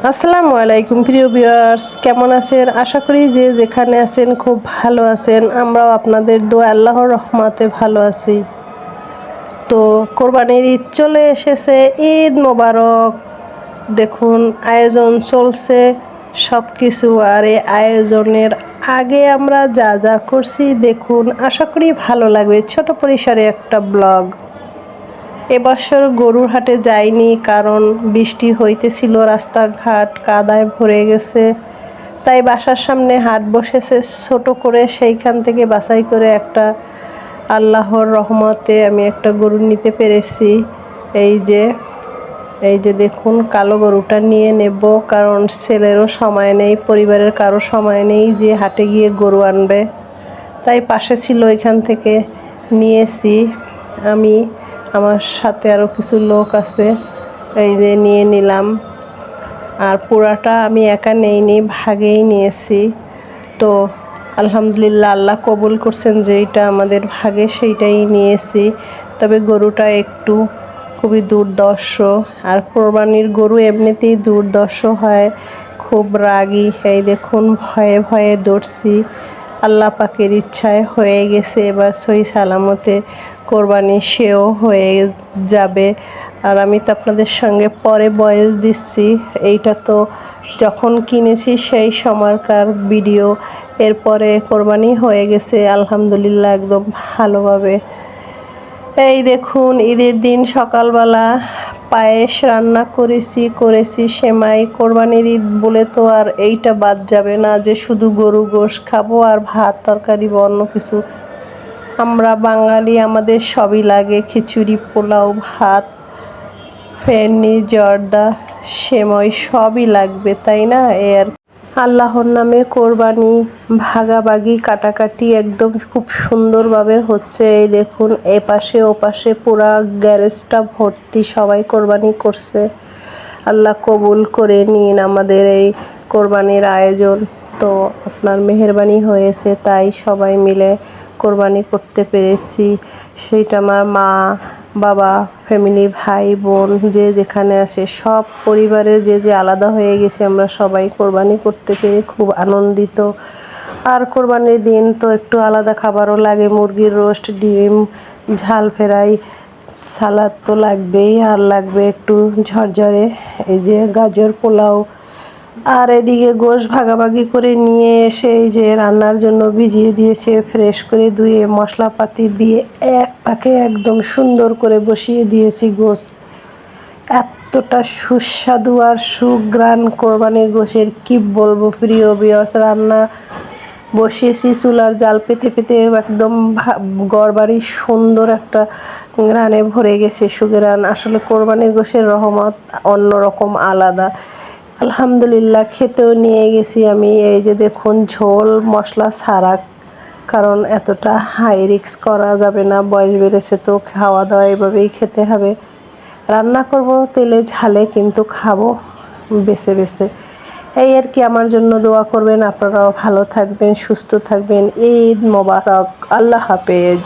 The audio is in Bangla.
আসসালামু আলাইকুম প্রিয় ভিউয়ার্স, কেমন আছেন? আশা করি যে যেখানে আছেন খুব ভালো আছেন। আমরাও আপনাদের দোয়া আল্লাহর রহমতে ভালো আছি। তো কোরবানির ঈদ চলে এসেছে, ঈদ মোবারক। দেখুন আয়োজন চলছে সব কিছু, আর এই আয়োজনের আগে আমরা যা যা করছি দেখুন, আশা করি ভালো লাগবে। ছোট পরিসরে একটা ব্লগ। এবছর গরুর হাটে যাইনি, কারণ বৃষ্টি হইতেছিল, রাস্তাঘাট কাদায় ভরে গেছে। তাই বাসার সামনে হাট বসেছে ছোট করে, সেইখান থেকে বাছাই করে একটা আল্লাহর রহমতে আমি একটা গরু নিতে পেরেছি। এই যে এই যে দেখুন, কালো গরুটা নিয়ে নেব, কারণ ছেলেরও সময় নেই, পরিবারের কারো সময় নেই যে হাটে গিয়ে গরু আনবে। তাই পাশে ছিল, এখান থেকে নিয়েছি আমি। আমার সাথে আরও কিছু লোক আছে, এই যে নিয়ে নিলাম। আর পুরাটা আমি একা নেইনি, ভাগেই নিয়েছি। তো আলহামদুলিল্লাহ, আল্লাহ কবুল করছেন, যেইটা আমাদের ভাগে সেইটাই নিয়েছি। তবে গরুটা একটু খুবই দুর্দর্শ, আর কোরবানির গরু এমনিতেই দুর্দর্শ হয়, খুব রাগী। এই দেখুন, ভয়ে ভয়ে দৌড়ছি, আল্লাহ পাকের ইচ্ছায় হয়ে গেছে। এবার সহি সালামতে কোরবানি সেও হয়ে যাবে। আর আমি তো আপনাদের সঙ্গে পরে ভয়েস দিচ্ছি, এইটা তো যখন কিনেছি সেই সময়কার ভিডিও। এরপরে কোরবানি হয়ে গেছে আলহামদুলিল্লাহ একদম ভালোভাবে। এই দেখুন, ঈদের দিন সকালবেলা পায়েস রান্না করেছি সেমাই। কোরবানির ঈদ বলে তো আর এইটা বাদ যাবে না যে শুধু গরু গোশ খাবো আর ভাত তরকারি বা অন্য কিছু। আমরা বাঙালি, আমাদের সবই লাগে, খিচুড়ি, পোলাও, ভাত, ফেরনি, জর্দা, সেমাই সবই লাগবে, তাই না? এর আল্লাহর নামে কোরবানি, ভাগাভাগি, কাটাকাটি একদম খুব সুন্দরভাবে হচ্ছে। এই দেখুন, এপাশে ওপাশে পুরা গ্যারেজটা ভর্তি, সবাই কোরবানি করছে। আল্লাহ কবুল করে নিন আমাদের এই কোরবানির আয়োজন। তো আপনার মেহেরবানি হয়েছে, তাই সবাই মিলে কোরবানি করতে পেরেছি। সেইটা আমার মা, বাবা, ফ্যামিলি, ভাই বোন যে যেখানে আছে, সব পরিবারে যে যে আলাদা হয়ে গেছে, আমরা সবাই কোরবানি করতে পেরে খুব আনন্দিত। আর কোরবানির দিন তো একটু আলাদা খাবারও লাগে, মুরগির রোস্ট, ডিম, ঝাল ফ্রাই, সালাদ তো লাগবেই, আর লাগবে একটু ঝরঝরে এই যে গাজর পোলাও। আর এদিকে গোশ ভাগাভাগি করে নিয়ে এসে এই যে রান্নার জন্য ভিজিয়ে দিয়েছে, ফ্রেশ করে ধুয়ে মশলাপাতি দিয়ে এক পাকে একদম সুন্দর করে বসিয়ে দিয়েছি গোশ। এতটা সুস্বাদু আর সুঘ্রাণ কোরবানির গোশের, কি বলবো প্রিয় ভিউয়ার্স। রান্না বসিয়েছি, চুলার জাল পেতে পেতে একদম ঘরবাড়ি সুন্দর একটা ঘ্রাণে ভরে গেছে, সুঘ্রাণ। আসলে কোরবানির গোশের রহমত অন্যরকম, আলাদা। আলহামদুলিল্লাহ, খেতেও নিয়ে গেছি আমি। এই যে দেখুন, ঝোল মশলা ছাড়া, কারণ এতটা হাই রিস্ক করা যাবে না, বয়স বেড়েছে তো, খাওয়া দাওয়া এভাবেই খেতে হবে। রান্না করব তেলে ঝালে, কিন্তু খাবো বেছে বেছে। এই আর কি, আমার জন্য দোয়া করবেন। আপনারাও ভালো থাকবেন, সুস্থ থাকবেন। ঈদ মোবারক, আল্লাহ হাফেজ।